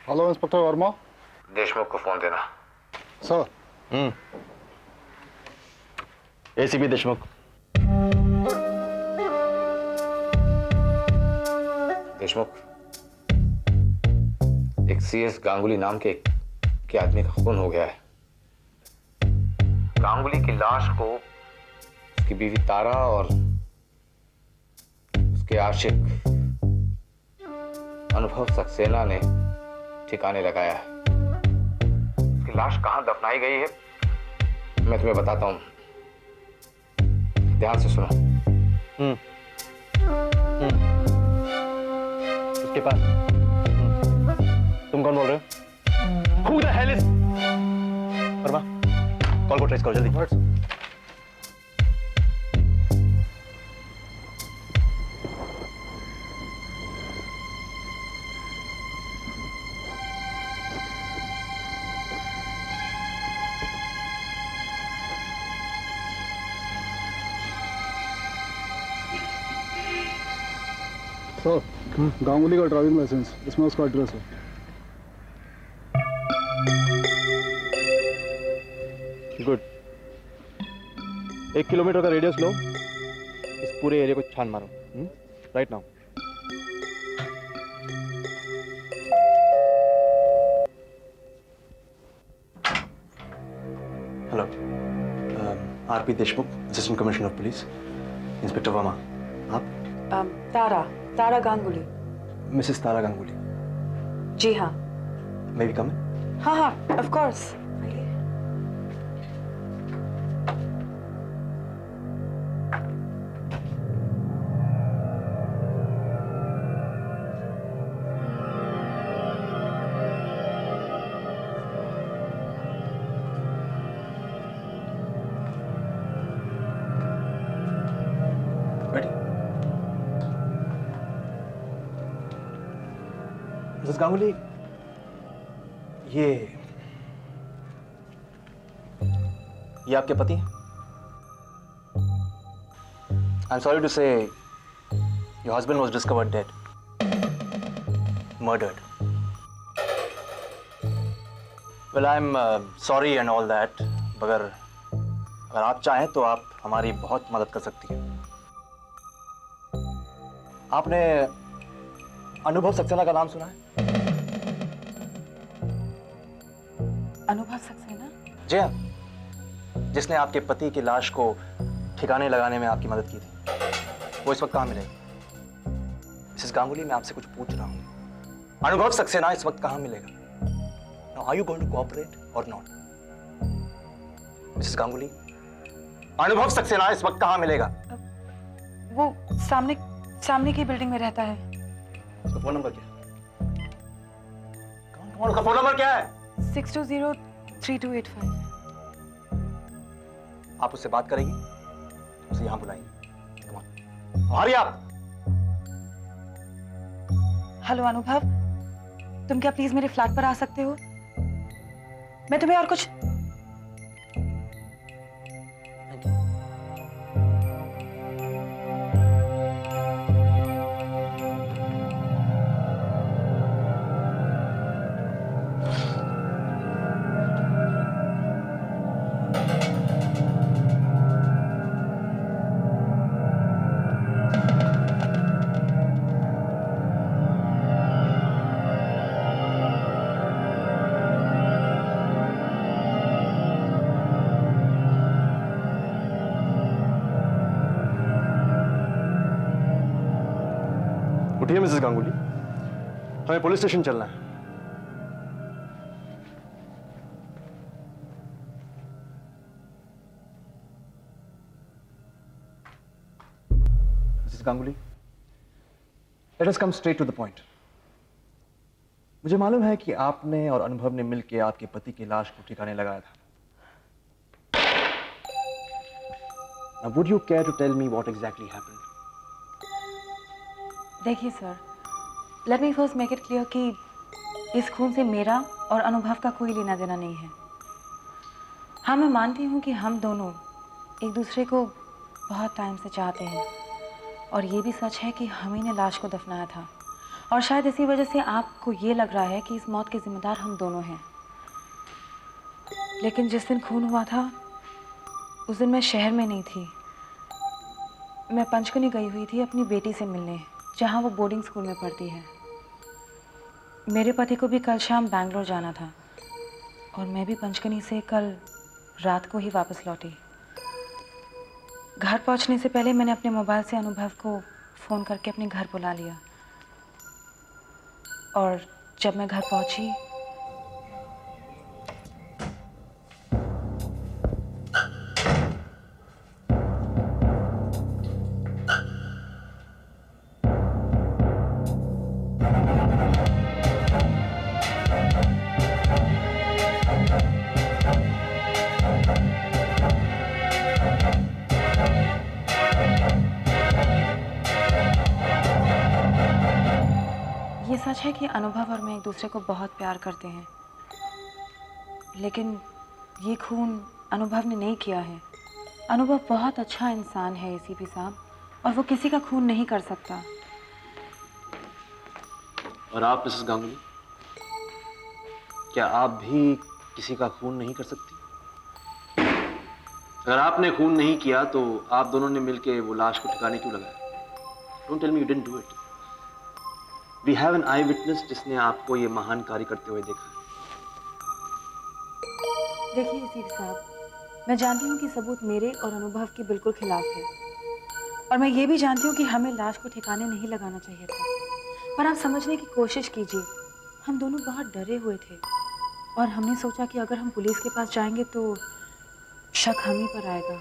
Hello inspector Verma. Deshmukh को phone देना। Sir. ACP Deshmukh. Deshmukh, एक सीएस गांगुली नाम के आदमी का खून हो गया है। गांगुली की लाश को उसकी बीवी तारा और उसके आशिक अनुभव सक्सेना ने ठिकाने लगाया है। उसकी लाश कहां दफनाई गई है मैं तुम्हें बताता हूं, ध्यान से सुनो। उसके पास तुम कौन बोल रहे हो? Who the hell is? Verma, call को ट्रेस करो जल्दी। सर, गांगुली का ड्राइविंग लाइसेंस, इसमें उसका एड्रेस है। गुड। 1 किलोमीटर का रेडियस लो, इस पूरे एरिया को छान मारो। Right now. Hello, RP Deshmukh, assistant commissioner of police. Inspector Verma, आप? तारा गांगुली। मिसेस तारा गांगुली। जी हाँ। मे बी कम? हाँ हाँ, ऑफ कोर्स। मिसेस गांगुली, ये आपके पति हैं? आई एम सॉरी टू से your husband was discovered dead, murdered. Well, I am sorry and all that, मगर अगर आप चाहें तो आप हमारी बहुत मदद कर सकती हैं। आपने अनुभव सक्सेना का नाम सुना है? अनुभव सक्सेना? जी हाँ, जिसने आपके पति की लाश को ठिकाने लगाने में आपकी मदद की थी। वो इस वक्त कहाँ मिलेगा? मिसेस गांगुली, मैं आपसे कुछ पूछ रहा हूँ। अनुभव सक्सेना इस वक्त कहाँ मिलेगा? Now, are you going to cooperate or not? Mrs Ganguly, अनुभव सक्सेना इस वक्त कहाँ मिलेगा? वो सामने की बिल्डिंग में रहता है। उसका फोन नंबर क्या है? कौन उसका फोन नंबर क्या है? 6203285। आप उससे बात करेंगी? उसे यहां बुलाएंगे। Come on. हरी आप। हेलो अनुभव, तुम क्या प्लीज मेरे फ्लैट पर आ सकते हो? मैं तुम्हें और कुछ उठिए मिसेस गांगुली, हमें पुलिस स्टेशन चलना है। Mrs Ganguly, let us come straight to the point. मुझे मालूम है कि आपने और अनुभव ने मिलकर आपके पति की लाश को ठिकाने लगाया था। Now, would you care to tell me what exactly happened? देखिए sir, let me first make it clear कि इस खून से मेरा और अनुभव का कोई लेना देना नहीं है। हाँ, मैं मानती हूँ कि हम दोनों एक दूसरे को बहुत टाइम से चाहते हैं और ये भी सच है कि हम ही ने लाश को दफनाया था और शायद इसी वजह से आपको ये लग रहा है कि इस मौत के जिम्मेदार हम दोनों हैं। लेकिन जिस दिन खून हुआ था उस दिन मैं शहर में नहीं थी। मैं पंचकुनी गई हुई थी अपनी बेटी से मिलने, जहाँ वो बोर्डिंग स्कूल में पढ़ती है। मेरे पति को भी कल शाम बैंगलोर जाना था और मैं भी पंचकुनी से कल रात को ही वापस लौटी। घर पहुंचने से पहले मैंने अपने मोबाइल से अनुभव को फ़ोन करके अपने घर बुला लिया और जब मैं घर पहुंची ये सच है कि अनुभव और मैं एक दूसरे को बहुत प्यार करते हैं, लेकिन ये खून अनुभव ने नहीं किया है। अनुभव बहुत अच्छा इंसान है एसीपी साहब, और वो किसी का खून नहीं कर सकता। और आप मिसेस गांगुली, क्या आप भी किसी का खून नहीं कर सकती? अगर आपने खून नहीं किया तो आप दोनों ने मिलकर वो लाश को ठिकाने क्यों लगाया? Don't tell me you didn't do it. We have an eyewitness जिसने आपको ये महान कार्य करते हुए देखा है। देखिए एसीपी साहब, मैं जानती हूँ कि सबूत मेरे और अनुभव के बिल्कुल खिलाफ है और मैं ये भी जानती हूँ कि हमें लाश को ठिकाने नहीं लगाना चाहिए था, पर आप समझने की कोशिश कीजिए। हम दोनों बहुत डरे हुए थे और हमने सोचा कि अगर हम पुलिस के पास जाएंगे तो शक हम ही पर आएगा,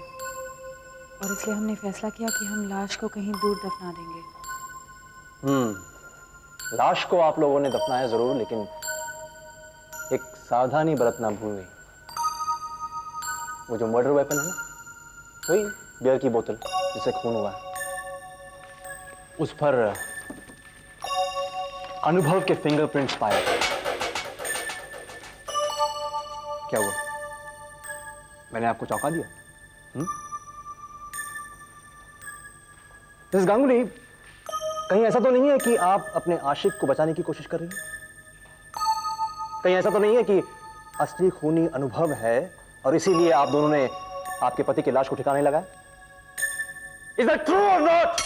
और इसलिए हमने फैसला किया कि हम लाश को कहीं दूर दफना देंगे। लाश को आप लोगों ने दफनाया जरूर, लेकिन एक सावधानी बरतना भूल गई। वो जो मर्डर वेपन है ना, वही बियर की बोतल जिससे खून हुआ है, उस पर अनुभव के फिंगरप्रिंट्स पाए। क्या हुआ? मैंने आपको चौंका दिया? मिस गांगुली, कहीं ऐसा तो नहीं है कि आप अपने आशिक को बचाने की कोशिश कर रही हैं? कहीं ऐसा तो नहीं है कि असली खूनी अनुभव है और इसीलिए आप दोनों ने आपके पति की लाश को ठिकाने लगाया? Is that true or not?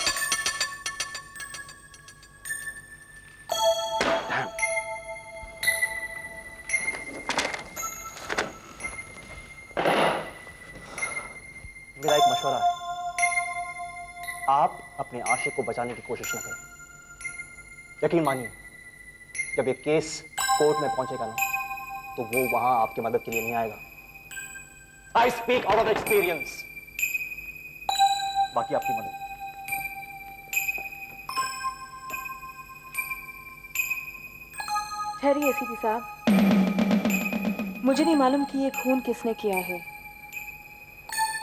Damn. मेरा एक मशवरा है, आप अपने आशिक को बचाने की कोशिश न करें। यकीन मानिए, जब ये केस कोर्ट में पहुंचेगा ना, तो वो वहां आपकी मदद के लिए नहीं आएगा। I speak out of experience. बाकी आपकी मदद। ठहरिए एसीपी साहब, मुझे नहीं मालूम कि ये खून किसने किया है।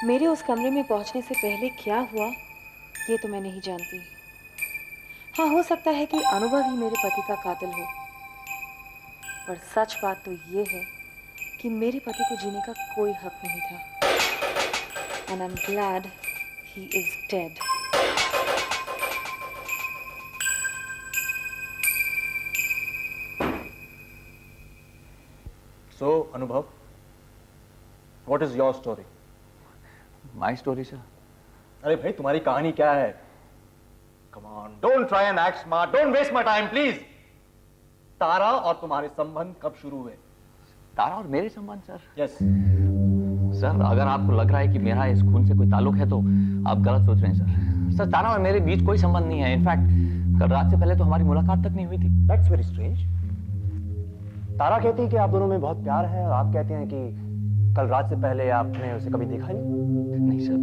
मेरे उस कमरे में पहुंचने से पहले क्या हुआ ये तो मैं नहीं जानती। हाँ, हो सकता है कि अनुभव ही मेरे पति का कातिल हो, पर सच बात तो ये है कि मेरे पति को जीने का कोई हक नहीं था। And I am glad he is dead. So, अनुभव, what is your story? My story sir? अरे भाई, तुम्हारी कहानी क्या है? Come on, don't try and act smart. Don't waste my time, please. तारा और तुम्हारे संबंध कब शुरू हुए? तारा और मेरे संबंध सर? Yes. सर, अगर आपको लग रहा है कि मेरा इस खून से कोई ताल्लुक है तो आप गलत सोच रहे हैं सर। सर, तारा और मेरे बीच कोई संबंध नहीं है। इनफैक्ट कल रात से पहले तो हमारी मुलाकात तक नहीं हुई थी। That's very strange. तारा कहती है कि आप दोनों में बहुत प्यार है और आप कहते हैं कि कल रात से पहले आपने उसे कभी देखा नहीं। नहीं सर,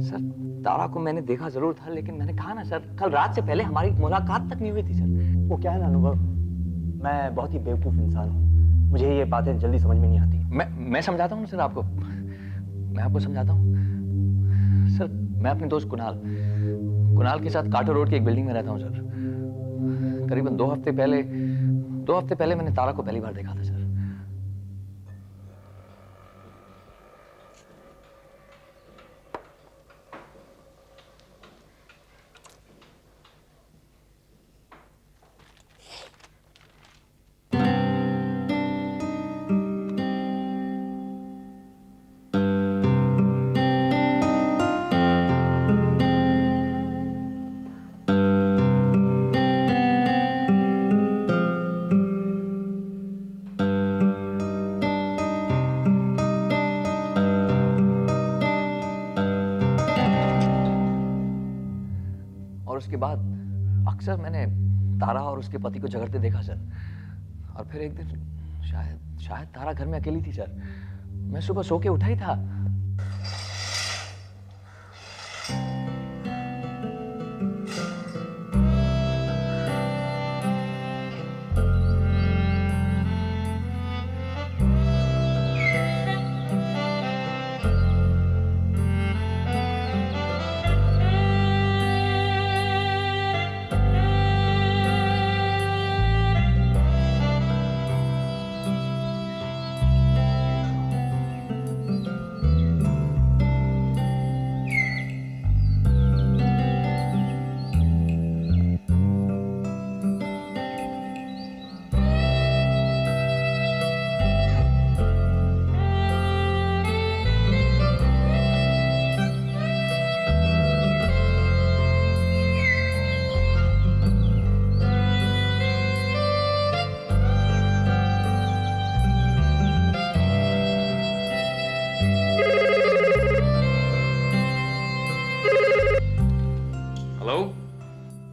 सर तारा को मैंने देखा जरूर था, लेकिन मैंने कहा ना सर, कल रात से पहले हमारी मुलाकात तक नहीं हुई थी सर। वो क्या है ना अनुभव, मैं बहुत ही बेवकूफ इंसान हूँ, मुझे ये बातें जल्दी समझ में नहीं आती। मैं समझाता हूँ सर आपको, मैं आपको समझाता हूँ सर। मैं अपने दोस्त कुणाल के साथ कार्टर रोड की एक बिल्डिंग में रहता हूँ सर। करीबन 2 हफ्ते पहले मैंने तारा को पहली बार देखा था सर। और उसके बाद अक्सर मैंने तारा और उसके पति को झगड़ते देखा सर। और फिर एक दिन शायद तारा घर में अकेली थी सर। मैं सुबह सो के उठा ही था।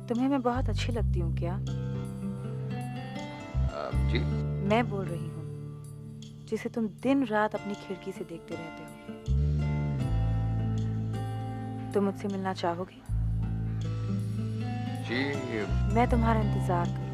तुम्हें मैं बहुत अच्छी लगती हूँ क्या? जी मैं बोल रही हूँ, जिसे तुम दिन रात अपनी खिड़की से देखते रहते हो। तुम मुझसे मिलना चाहोगे? जी मैं तुम्हारा इंतजार करूंगी।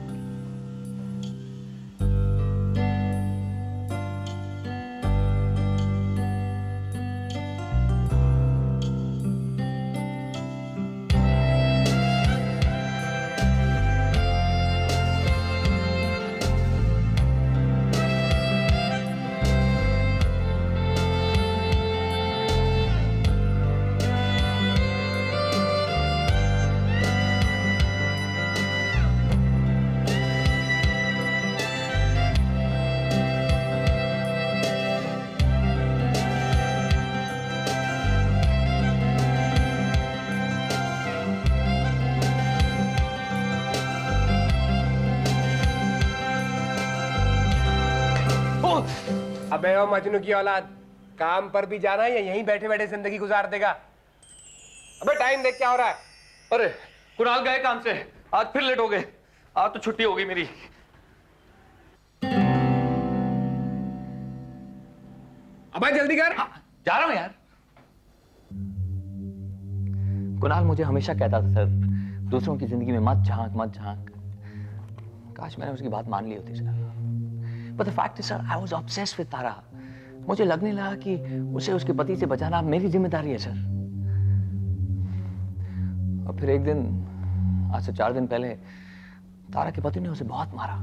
अबे ओ मजनू की औलाद, काम पर भी जाना है या यहीं बैठे बैठे जिंदगी गुजार देगा? अबे टाइम देख क्या हो रहा है? अरे कुणाल गए काम से, आज फिर लेट हो गए। आज तो छुट्टी हो गई मेरी। अबे जल्दी कर। जा रहा हूं यार। कुणाल मुझे हमेशा कहता था सर, दूसरों की जिंदगी में मत झांक। काश मैंने उसकी बात मान ली होती sir. But the fact is, sir, I was obsessed with तारा। मुझे लगने लगा कि उसे उसके पति से बचाना मेरी जिम्मेदारी है सर। और फिर एक दिन, आज से 4 दिन पहले, तारा के पति ने उसे बहुत मारा।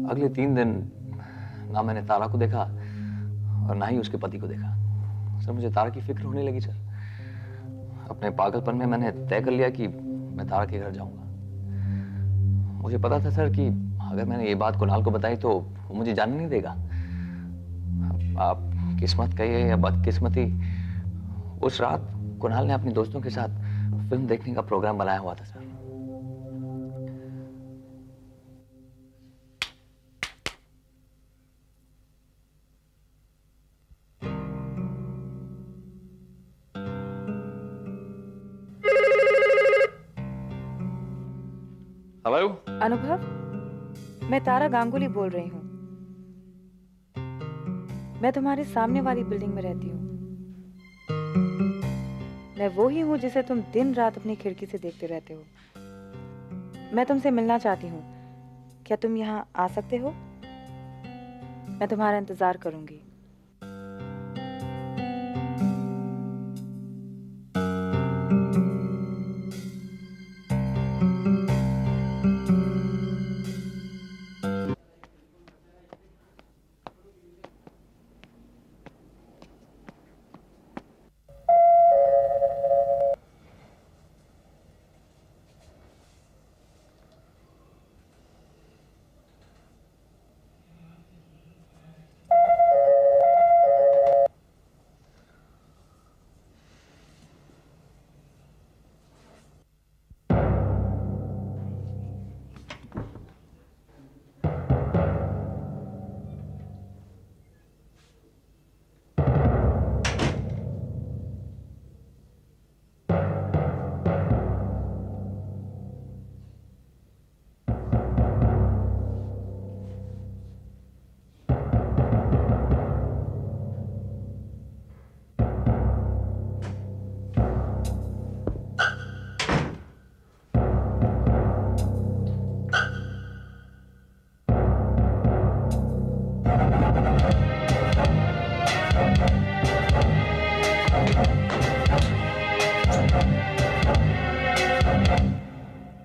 अगले 3 दिन ना मैंने तारा को देखा और ना ही उसके पति को देखा। सर मुझे तारा की फिक्र होने लगी सर। अपने पागलपन में मैंने तय कर लिया कि मैं तारा के घर जाऊंगा। मुझे पता था सर कि अगर मैंने ये बात कुणाल को बताई तो वो मुझे जाने नहीं देगा। आप किस्मत कहिए या बदकिस्मती, उस रात कुणाल ने अपने दोस्तों के साथ फिल्म देखने का प्रोग्राम बनाया हुआ था सर। हेलो। अनुभव, मैं तारा गांगुली बोल रही हूँ। मैं तुम्हारे सामने वाली बिल्डिंग में रहती हूँ। मैं वो ही हूँ जिसे तुम दिन रात अपनी खिड़की से देखते रहते हो। मैं तुमसे मिलना चाहती हूँ, क्या तुम यहाँ आ सकते हो? मैं तुम्हारा इंतजार करूंगी।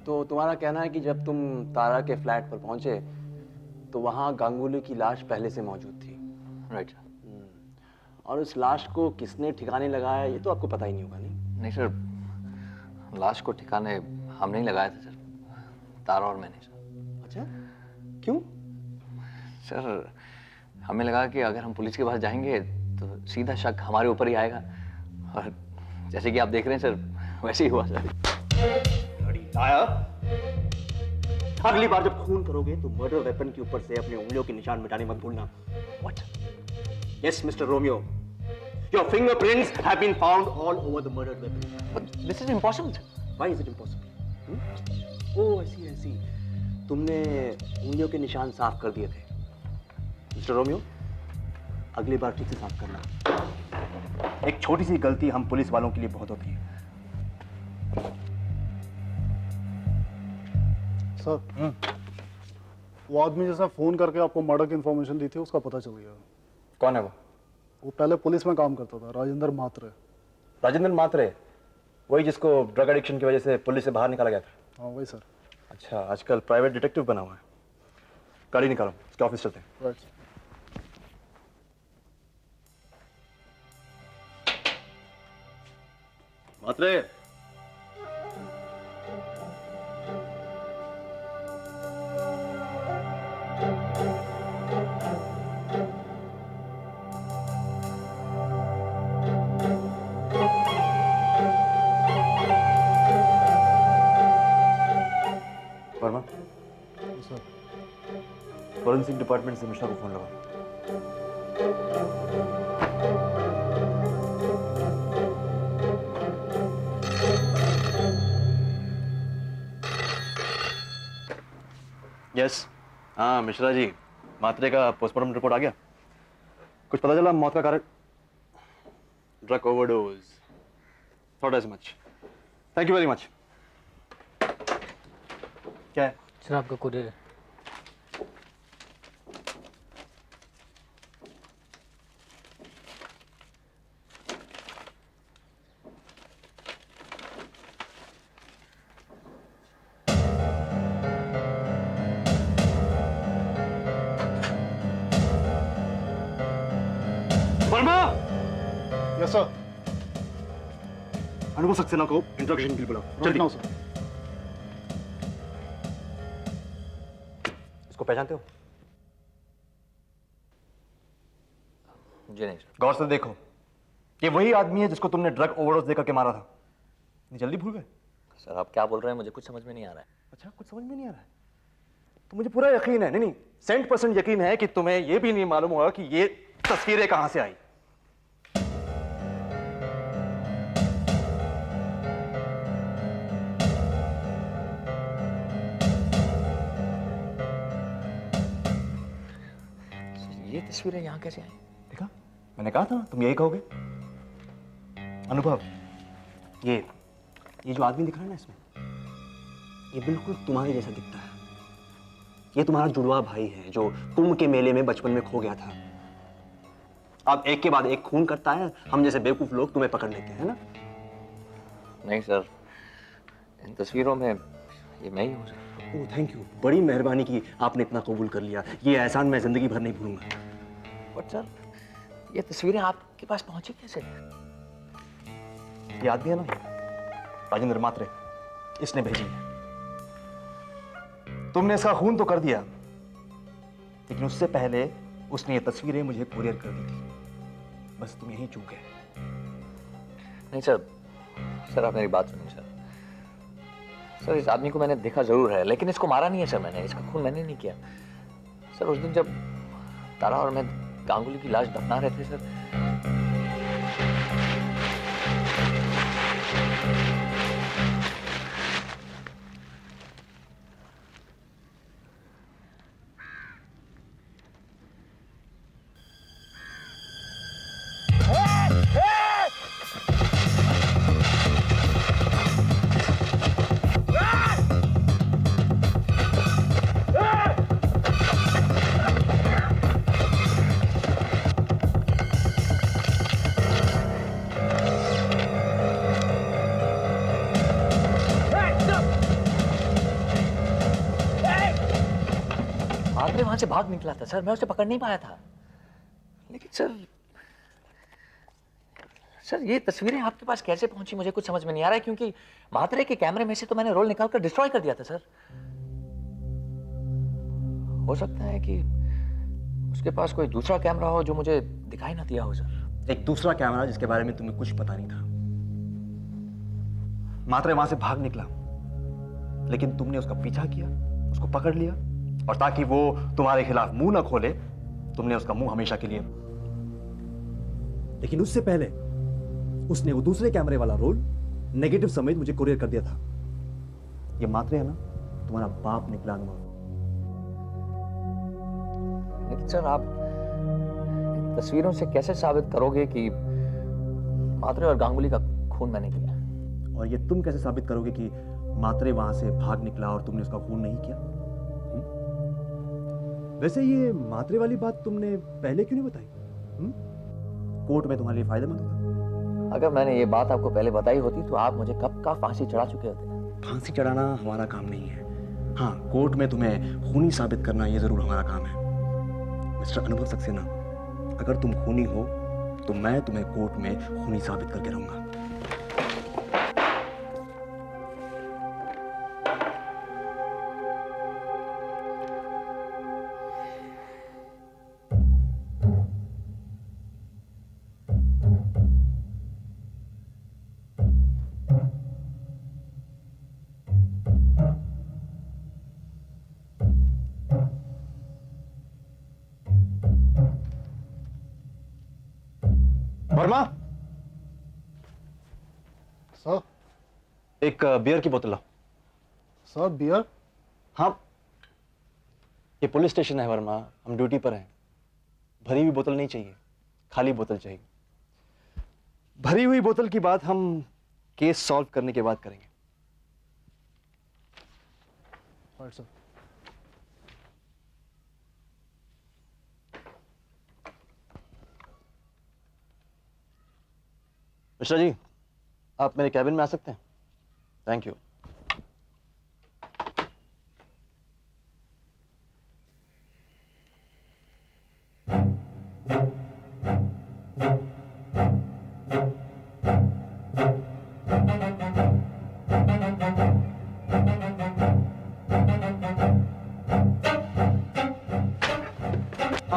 तो तुम्हारा कहना है कि जब तुम तारा के फ्लैट पर पहुंचे तो वहां गांगुली की लाश पहले से मौजूद थी। राइट। और उस लाश को किसने ठिकाने लगाया ये तो आपको पता ही नहीं होगा। नहीं नहीं सर, लाश को ठिकाने हम नहीं लगाया था सर, तारा और मैंने सर। अच्छा, क्यों? सर हमें लगा कि अगर हम पुलिस के पास जाएंगे तो सीधा शक हमारे ऊपर ही आएगा, और जैसे कि आप देख रहे हैं सर वैसे ही हुआ सर। अगली बार जब खून करोगे तो मर्डर वेपन के ऊपर से अपने उंगलियों के निशान मिटाने मत भूलना। What? Yes, Mr. Romeo. Your fingerprints have been found all over the murdered weapon. But this is impossible sir. Why is it impossible? Oh, I see. तुमने उंगलियों के निशान साफ कर दिए थे। मिस्टर रोमियो, अगली बार ठीक से साफ करना। एक छोटी सी गलती हम पुलिस वालों के लिए बहुत होती है। सर, वो आदमी जैसा फोन करके आपको मर्डर की इंफॉर्मेशन दी थी उसका पता चल गया। कौन है वो? वो पहले पुलिस में काम करता था, राजेंद्र मात्रे। राजेंद्र मात्रे, वही जिसको ड्रग एडिक्शन की वजह से पुलिस से बाहर निकाला गया था। हाँ वही सर। अच्छा, आजकल प्राइवेट डिटेक्टिव बना हुआ है। गाड़ी निकालो, उसके ऑफिस चलते हैं। राइट। मात्रे, वर्मा, सर फॉरेंसिक डिपार्टमेंट से मिश्रा को फोन लगाओ। यस, हाँ मिश्रा जी, मात्रे का पोस्टमार्टम रिपोर्ट आ गया? कुछ पता चला मौत का कारण? Drug overdose. Thought as much. Thank you very much. क्या है? सर आपका कुरियर है। वर्मा! Yes sir. अनुभव सक्सेना को इंट्रोगेशन के लिए बुलाओ। Right now sir. इसको पहचानते हो? जी नहीं सर। गौर से देखो, ये वही आदमी है जिसको तुमने ड्रग ओवरडोज देकर के मारा था। इतनी जल्दी भूल गए? सर आप क्या बोल रहे हैं, मुझे कुछ समझ में नहीं आ रहा है। अच्छा, कुछ समझ में नहीं आ रहा है? तो मुझे पूरा यकीन है, नहीं 100% यकीन है कि तुम्हें यह भी नहीं मालूम होगा कि ये तस्वीरें कहां से आई। ये तस्वीरें यहाँ कैसे आई? देखा, मैंने कहा था तुम यही कहोगे। अनुभव, ये जो आदमी दिख रहा है ना इसमें, ये बिल्कुल तुम्हारे जैसा दिखता है। ये तुम्हारा जुड़वा भाई है जो कुंभ के मेले में बचपन में खो गया था। अब एक के बाद एक खून करता है, हम जैसे बेवकूफ लोग तुम्हें पकड़ लेते हैं ना। नहीं सर, इन तस्वीरों में ये मैं ही हूँ सर। ओह थैंक यू, बड़ी मेहरबानी की आपने इतना कबूल कर लिया। ये एहसान मैं जिंदगी भर नहीं भूलूंगा। बट सर, ये तस्वीरें आपके पास पहुंची कैसे? ये आदमी है ना, राजेंद्र मात्रे, इसने भेजी है। तुमने इसका खून तो कर दिया, लेकिन उससे पहले उसने ये तस्वीरें मुझे कुरियर कर दी थी। बस तुम यहीं चूक गए। नहीं सर आप मेरी बात सुनिए सर। सर इस आदमी को मैंने देखा जरूर है, लेकिन इसको मारा नहीं है सर मैंने। इसका खून मैंने नहीं किया सर। उस दिन जब तारा और मैं गांगुली की लाश दफना रहे थे सर, मात्रे वहां से भाग निकला था सर। मैं उसे पकड़ नहीं पाया था। लेकिन सर ये तस्वीरें आपके पास कैसे पहुंची मुझे कुछ समझ में नहीं आ रहा है, क्योंकि मात्रे के कैमरे में से तो मैंने रोल निकालकर डिस्ट्रॉय कर दिया था सर। हो सकता है कि उसके पास कोई दूसरा कैमरा हो जो मुझे दिखाई ना दिया हो सर। एक दूसरा कैमरा जिसके बारे में तुम्हें कुछ पता नहीं था। मात्रे वहां से भाग निकला, लेकिन तुमने उसका पीछा किया, उसको पकड़ लिया, और ताकि वो तुम्हारे खिलाफ मुंह न खोले, तुमने उसका मुंह हमेशा के लिए। लेकिन उससे पहले उसने वो दूसरे कैमरे वाला रोल नेगेटिव समेत मुझे कुरियर कर दिया था। ये मात्रे है ना, तुम्हारा बाप निकला अनुभव। लेकिन सर आप इन तस्वीरों से कैसे साबित करोगे कि मात्रे और गांगुली का खून मैंने किया? और ये तुम कैसे साबित करोगे कि मात्रे वहां से भाग निकला और तुमने उसका खून नहीं किया? वैसे ये मात्रे वाली बात तुमने पहले क्यों नहीं बताई? कोर्ट में तुम्हारे लिए फायदेमंद होता। अगर मैंने ये बात आपको पहले बताई होती तो आप मुझे कब का फांसी चढ़ा चुके होते। फांसी चढ़ाना हमारा काम नहीं है। हाँ, कोर्ट में तुम्हें खूनी साबित करना ये जरूर हमारा काम है। मिस्टर अनुभव सक्सेना, अगर तुम खूनी हो तो मैं तुम्हें कोर्ट में खूनी साबित करके रहूंगा। वर्मा, सर एक बियर की बोतल लाओ। Sir beer? हाँ, ये पुलिस स्टेशन है वर्मा, हम ड्यूटी पर हैं। भरी हुई बोतल नहीं चाहिए, खाली बोतल चाहिए। भरी हुई बोतल की बात हम केस सॉल्व करने के बाद करेंगे। Right sir. मिश्रा जी, आप मेरे कैबिन में आ सकते हैं? Thank you.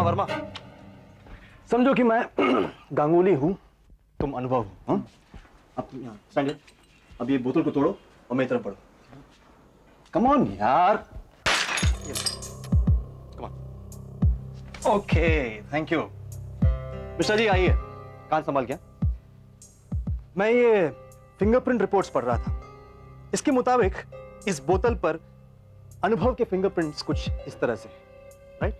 वर्मा, समझो कि मैं गांगुली हूं, तुम अनुभव हो। हाँ? अब तुम यहाँ स्टैंड। अब ये बोतल को तोड़ो और मेरी तरफ बढ़ो। कम ऑन यार। Come on. Okay, thank you. Mishra ji आइए, कान संभाल के। मैं ये फिंगरप्रिंट रिपोर्ट्स पढ़ रहा था। इसके मुताबिक इस बोतल पर अनुभव के फिंगरप्रिंट्स कुछ इस तरह से, राइट?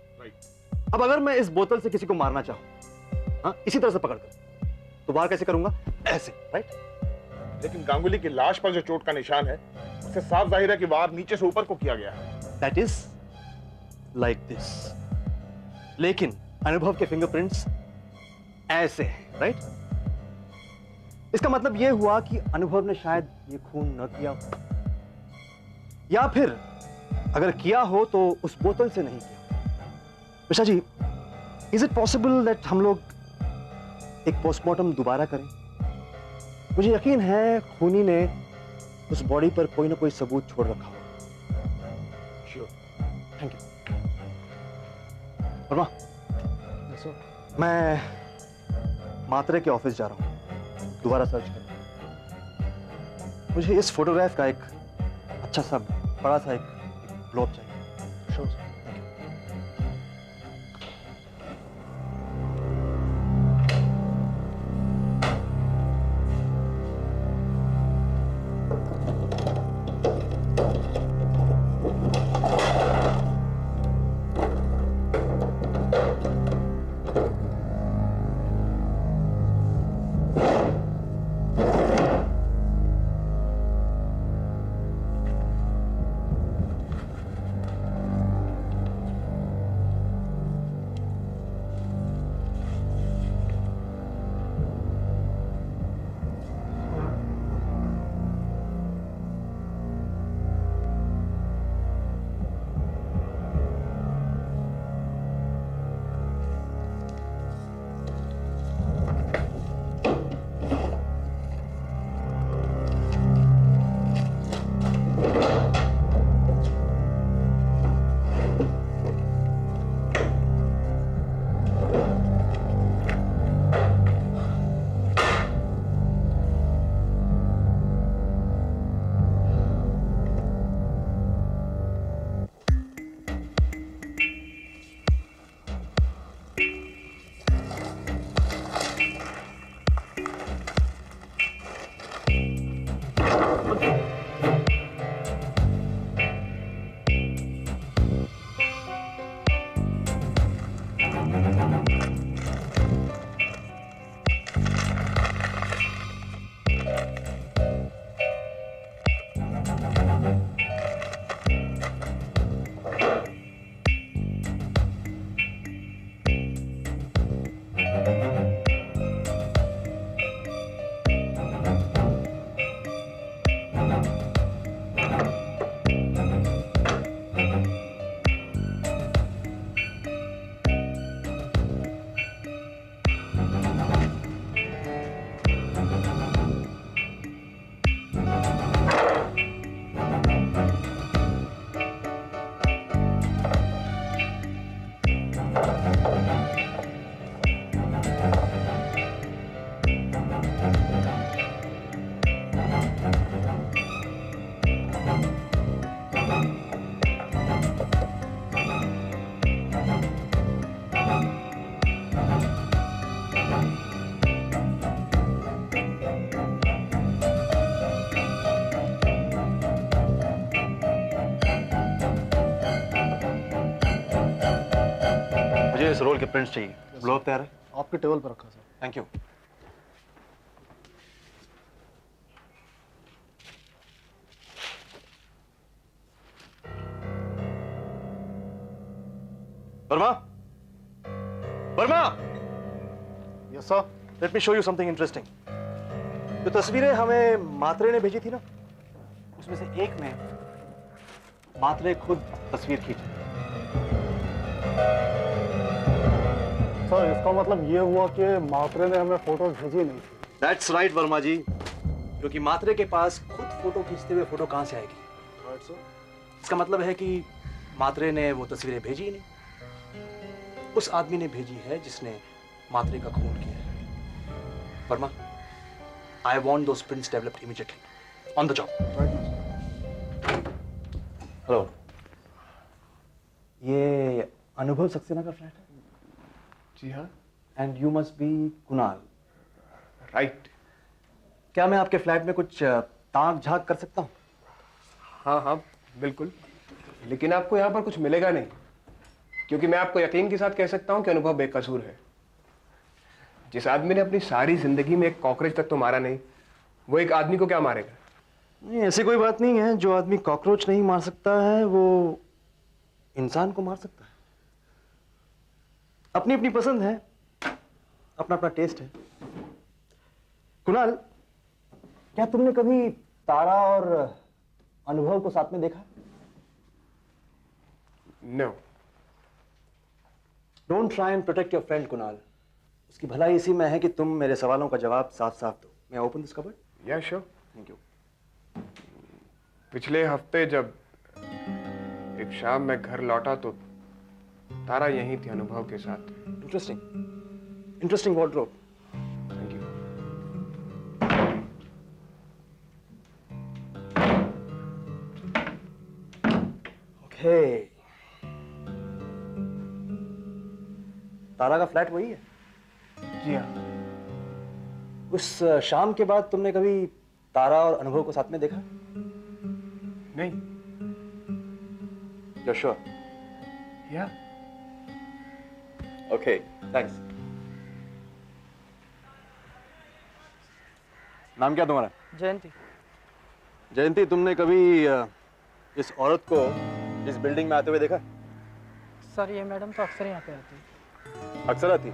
अब अगर मैं इस बोतल से किसी को मारना चाहूं, हाँ, इसी तरह से पकड़कर, तो वार कैसे करूंगा? ऐसे, राइट? लेकिन गांगुली की लाश पर जो चोट का निशान है, उससे साफ जाहिर है कि वार नीचे से ऊपर को किया गया है। That is like this. लेकिन अनुभव के फिंगरप्रिंट्स ऐसे हैं, राइट? इसका मतलब यह हुआ कि अनुभव ने शायद ये खून न किया हो, या फिर अगर किया हो तो उस बोतल से नहीं किया। Mishra ji, is it possible that हम लोग एक पोस्टमार्टम दोबारा करें? मुझे यकीन है खूनी ने उस बॉडी पर कोई ना कोई सबूत छोड़ रखा हो। श्योर। Thank you. वर्मा, मैं मात्रे के ऑफिस जा रहा हूं, दोबारा सर्च करूं। मुझे इस फोटोग्राफ का एक अच्छा सा बड़ा सा एक ग्लोब चाहिए। श्योर। मुझे इस रोल के प्रिंट्स चाहिए। ग्लोब तैयार है? आपके टेबल पर रखा sir. Thank you. Verma, Verma, yes sir. Let me show you something interesting. जो तस्वीरें हमें मात्रे ने भेजी थी ना, उसमें से एक में मात्रे खुद तस्वीर खींची। सर इसका मतलब ये हुआ कि मात्रे ने हमें फोटो भेजी नहीं थी। दैट्स राइट वर्मा जी, क्योंकि मात्रे के पास खुद फोटो खींचते हुए फोटो कहां से आएगी? Right sir. इसका मतलब है कि मात्रे ने वो तस्वीरें भेजी ही नहीं। उस आदमी ने भेजी है जिसने मात्रे का खून किया है। Verma, I want those prints developed immediately on the job. Hello, ये अनुभव सक्सेना का फ्लैट है? जी हाँ, and you must be Kunal. Right. क्या मैं आपके फ्लैट में कुछ ताक झांक कर सकता हूँ? हाँ हाँ बिल्कुल, लेकिन आपको यहाँ पर कुछ मिलेगा नहीं, क्योंकि मैं आपको यकीन के साथ कह सकता हूँ कि अनुभव बेकसूर है। जिस आदमी ने अपनी सारी जिंदगी में एक कॉकरोच तक तो मारा नहीं, वो एक आदमी को क्या मारेगा? नहीं, ऐसी कोई बात नहीं है। जो आदमी कॉकरोच नहीं मार सकता है वो इंसान को मार सकता है। अपनी अपनी पसंद है, अपना अपना टेस्ट है। कुणाल, क्या तुमने कभी तारा और अनुभव को साथ में देखा? No. Don't try and protect your friend Kunal. उसकी भलाई इसी में है कि तुम मेरे सवालों का जवाब साफ साफ दो। मैं ओपन दिस कबर्ड? या श्योर। Thank you. पिछले हफ्ते जब एक शाम मैं घर लौटा तो तारा यहीं थी अनुभव के साथ। Interesting wardrobe. Thank you. Okay, Tara का फ्लैट वही है? जी हाँ। उस शाम के बाद तुमने कभी तारा और अनुभव को साथ में देखा? नहीं। You're sure? या Okay, thanks. नाम क्या तुम्हारा? जयंती। जयंती, तुमने कभी इस औरत को इस बिल्डिंग में आते हुए देखा? सर ये मैडम तो अक्सर यहाँ पे आती है। अक्सर आती?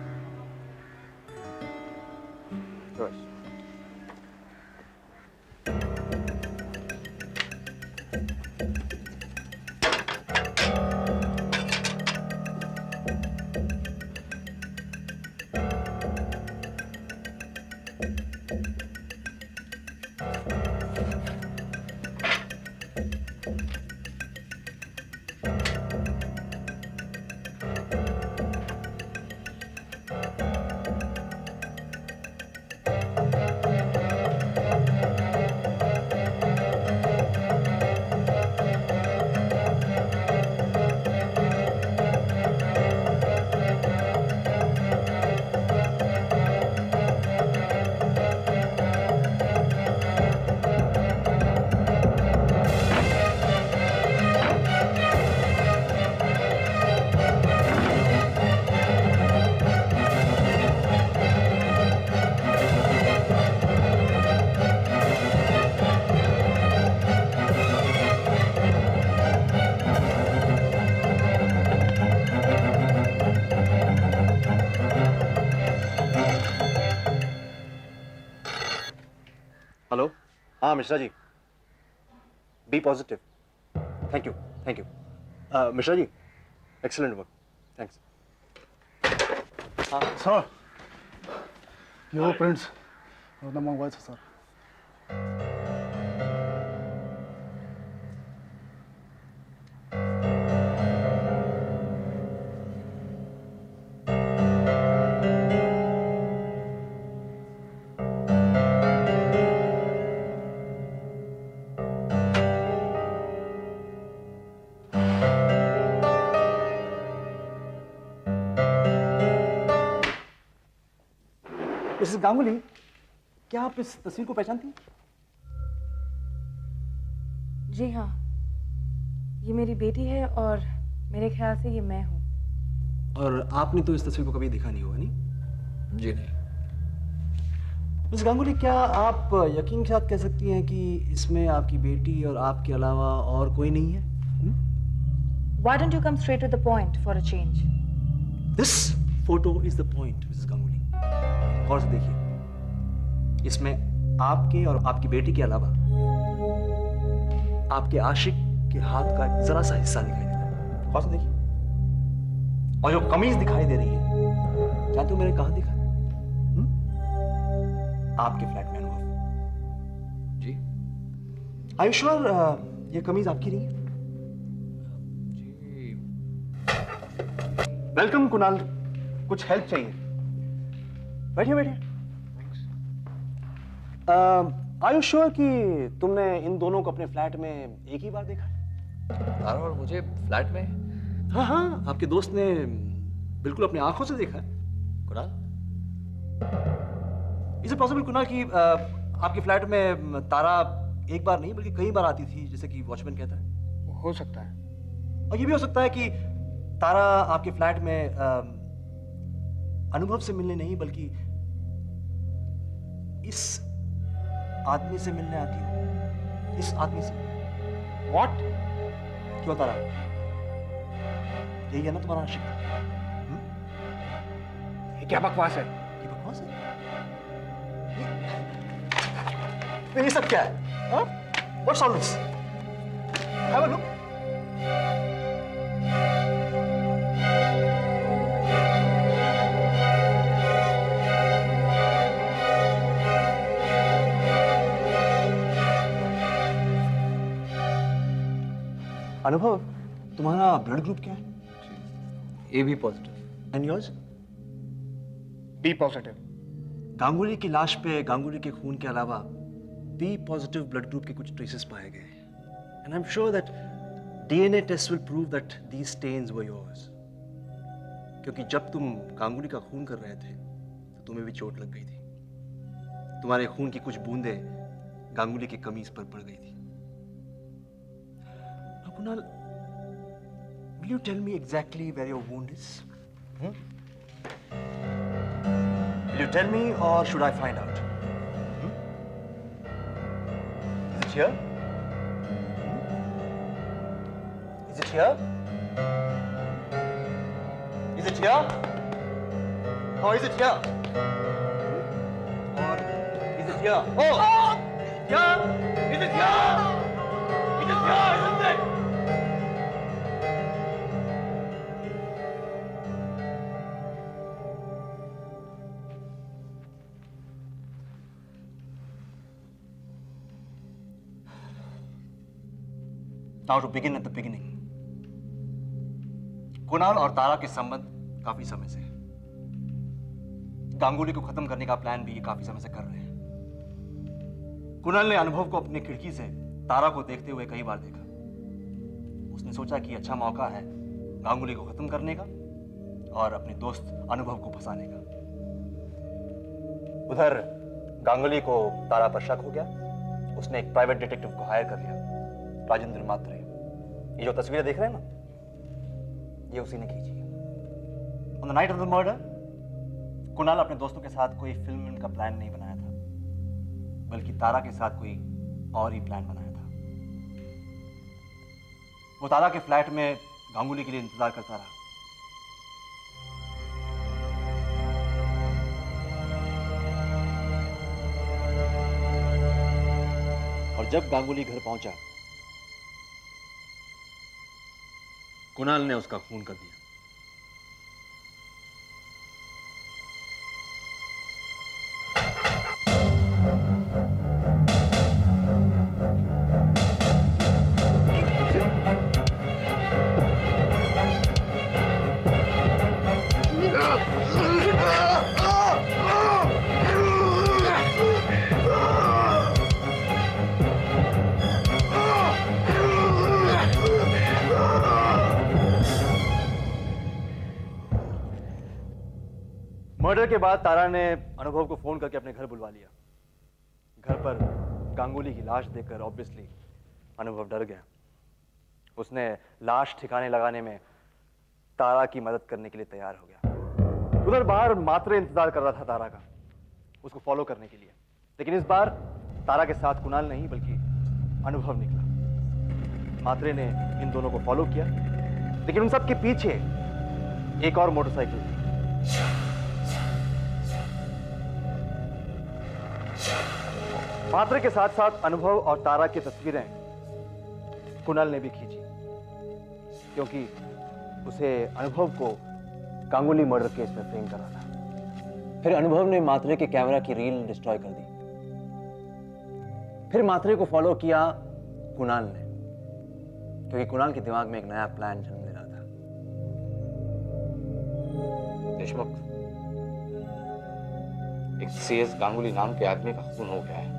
हेलो, हाँ Mishra ji, B positive. Thank you, thank you. Mishra ji, excellent work, thanks. Sir, ये वो प्रिंट्स मैंने मंगवाए थे सर। मिसेस गांगुली, क्या आप इस तस्वीर को पहचानती हैं? जी हाँ, ये मेरी बेटी है और मेरे ख्याल से ये मैं हूँ। और आपने तो इस तस्वीर को कभी देखा नहीं होगा, नहीं? जी नहीं। मिस गांगुली, क्या आप यकीन के साथ कह सकती हैं कि इसमें आपकी बेटी और आपके अलावा और कोई नहीं है? Why don't you come straight to the point for a change? This photo is the point, Mrs Ganguly. गौर से देखिए, इसमें आपके और आपकी बेटी के अलावा आपके आशिक के हाथ का जरा सा हिस्सा दिखाई देता है। गौर से देखिए, और जो कमीज दिखाई दे रही है, जानते हो मैंने कहाँ देखा? आपके फ्लैट में अनुभव। जी Are you sure ये कमीज आपकी नहीं है? जी वेलकम कुणाल, कुछ हेल्प चाहिए? बैठिए बैठिए। आर यू श्योर कि तुमने इन दोनों को अपने फ्लैट में एक ही बार देखा? तारा और मुझे फ्लैट में? हाँ हाँ, आपके दोस्त ने बिल्कुल अपनी आंखों से देखा। Kunal? Is it possible Kunal कि आपके फ्लैट में तारा एक बार नहीं बल्कि कई बार आती थी, जैसे कि वॉचमैन कहता है? हो सकता है। और ये भी हो सकता है कि तारा आपके फ्लैट में अनुभव से मिलने नहीं बल्कि इस आदमी से मिलने आती हो। इस आदमी से। What? क्यों तारा? यही है ना तुम्हारा आशिक? ये क्या बकवास है? ये बकवास है? ये सब क्या है? हाँ? What's all this? Have a look. अनुभव, तुम्हारा ब्लड ग्रुप क्या है? AB positive. And yours? B positive. Ganguly की लाश पे गांगुली के खून के अलावा B पॉजिटिव ब्लड ग्रुप के कुछ ट्रेसेस पाए गए। And I am sure that DNA test will prove that these stains were yours. क्योंकि जब तुम गांगुली का खून कर रहे थे तो तुम्हें भी चोट लग गई थी। तुम्हारे खून की कुछ बूंदें गांगुली की कमीज पर पड़ गई थी। Kunal, will you tell me exactly where your wound is? Will you tell me or should I find out? Is it here? Is it here? Is it here? Or is it here? Or is it here? Oh! Here? Is it here? It is here, isn't it? Now to begin at the beginning. Kunal और तारा के संबंध काफी समय से है। गांगुली को खत्म करने का प्लान भी काफी समय से कर रहे हैं। कुणाल ने अनुभव को अपनी खिड़की से तारा को देखते हुए कई बार देखा। उसने सोचा कि अच्छा मौका है गांगुली को खत्म करने का और अपने दोस्त अनुभव को फंसाने का। उधर गांगुली को तारा पर शक हो गया। उसने एक प्राइवेट डिटेक्टिव को हायर कर लिया, राजेंद्र मात्रे। ये जो तस्वीरें देख रहे हैं ना, ये उसी ने खींची। On the night of the murder Kunal अपने दोस्तों के साथ कोई फिल्म का प्लान नहीं बनाया था, बल्कि तारा के साथ कोई और ही प्लान बनाया था। वो तारा के फ्लैट में गांगुली के लिए इंतजार करता रहा। और जब गांगुली घर पहुंचा, कुणाल ने उसका खून कर दिया। मर्डर के बाद तारा ने अनुभव को फोन करके अपने घर बुलवा लिया। घर पर गांगुली की लाश देखकर ऑब्वियसली अनुभव डर गया। उसने लाश ठिकाने लगाने में तारा की मदद करने के लिए तैयार हो गया। उधर बाहर मात्रे इंतजार कर रहा था तारा का, उसको फॉलो करने के लिए। लेकिन इस बार तारा के साथ कुणाल नहीं बल्कि अनुभव निकला। मात्रे ने इन दोनों को फॉलो किया, लेकिन उन सब के पीछे एक और मोटरसाइकिल थी। मात्रे के साथ साथ अनुभव और तारा की तस्वीरें कुणाल ने भी खींची, क्योंकि उसे अनुभव को गांगुली मर्डर केस में फ्रेम करना था। फिर अनुभव ने मात्रे के कैमरा की रील डिस्ट्रॉय कर दी। फिर मात्रे को फॉलो किया कुणाल ने, क्योंकि कुणाल के दिमाग में एक नया प्लान जन्म ले रहा था। देशमुख, एक CS गांगुली नाम के आदमी का खून हो गया है।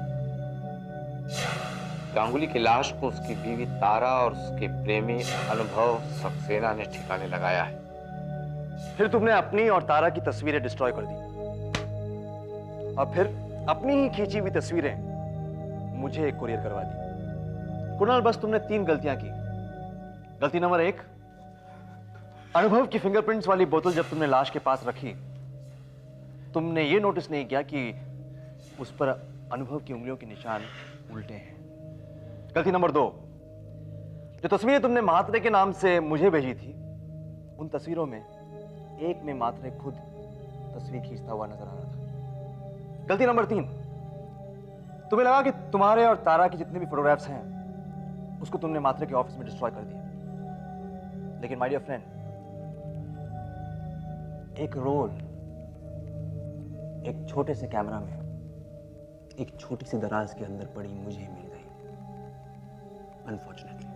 गांगुली की लाश को उसकी बीवी तारा और उसके प्रेमी अनुभव सक्सेना ने ठिकाने लगाया है। फिर तुमने अपनी और तारा की तस्वीरें डिस्ट्रॉय कर दी और फिर अपनी ही खींची हुई तस्वीरें मुझे कुरियर करवा दी। कुणाल, बस तुमने 3 गलतियां की। गलती नंबर 1, अनुभव की फिंगरप्रिंट्स वाली बोतल जब तुमने लाश के पास रखी, तुमने ये नोटिस नहीं किया कि उस पर अनुभव की उंगलियों के निशान उल्टे हैं। गलती नंबर 2, जो तस्वीरें तुमने महात्रे के नाम से मुझे भेजी थी, उन तस्वीरों में एक में महात्रे खुद तस्वीर खींचता हुआ नजर आ रहा था। गलती नंबर 3, तुम्हें लगा कि तुम्हारे और तारा की जितने भी फोटोग्राफ्स हैं उसको तुमने महात्रे के ऑफिस में डिस्ट्रॉय कर दिया। लेकिन माय डियर फ्रेंड, एक रोल एक छोटे से कैमरा में एक छोटी सी दराज के अंदर पड़ी मुझे मिल गई, unfortunately.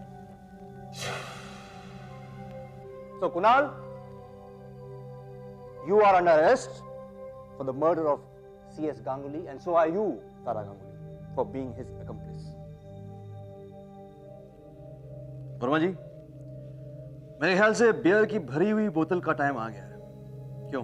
So Kunal, you are under arrest for the murder of CS Ganguly, and so are you, Tara Ganguly, for being his accomplice. Verma ji, मेरे ख्याल से बियर की भरी हुई बोतल का टाइम आ गया है। क्यों?